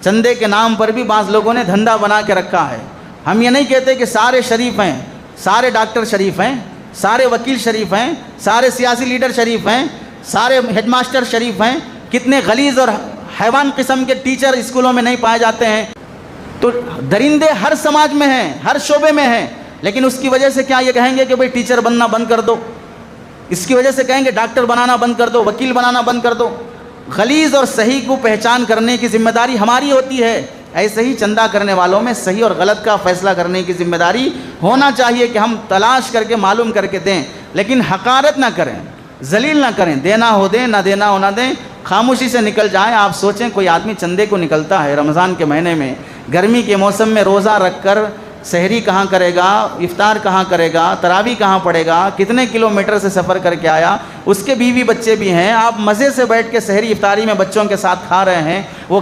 چندے کے نام پر بھی بعض لوگوں نے دھندا بنا کے رکھا ہے۔ ہم یہ نہیں کہتے کہ سارے شریف ہیں، سارے ڈاکٹر شریف ہیں، سارے وکیل شریف ہیں، سارے سیاسی لیڈر شریف ہیں، سارے ہیڈ ماسٹر شریف ہیں۔ کتنے غلیظ اور حیوان قسم کے ٹیچر اسکولوں میں نہیں پائے جاتے ہیں۔ تو درندے ہر سماج میں ہیں، ہر شعبے میں ہیں، لیکن اس کی وجہ سے کیا یہ کہیں گے کہ بھئی ٹیچر بننا بند کر دو؟ اس کی وجہ سے کہیں گے ڈاکٹر بنانا بند کر دو، وکیل بنانا بند کر دو؟ غلیظ اور صحیح کو پہچان کرنے کی ذمہ داری ہماری ہوتی ہے۔ ایسے ہی چندہ کرنے والوں میں صحیح اور غلط کا فیصلہ کرنے کی ذمہ داری ہونا چاہیے کہ ہم تلاش کر کے معلوم کر کے دیں، لیکن حقارت نہ کریں، ذلیل نہ کریں۔ دینا ہو دیں، نہ دینا ہو نہ دیں، خاموشی سے نکل جائیں۔ آپ سوچیں کوئی آدمی چندے کو نکلتا ہے رمضان کے مہینے میں، گرمی کے موسم میں روزہ رکھ کر سحری کہاں کرے گا، افطار کہاں کرے گا، تراویح کہاں پڑھے گا، کتنے کلومیٹر سے سفر کر کے آیا، اس کے بیوی بچے بھی ہیں، آپ مزے سے بیٹھ کے سحری افطاری میں بچوں کے ساتھ کھا رہے ہیں، وہ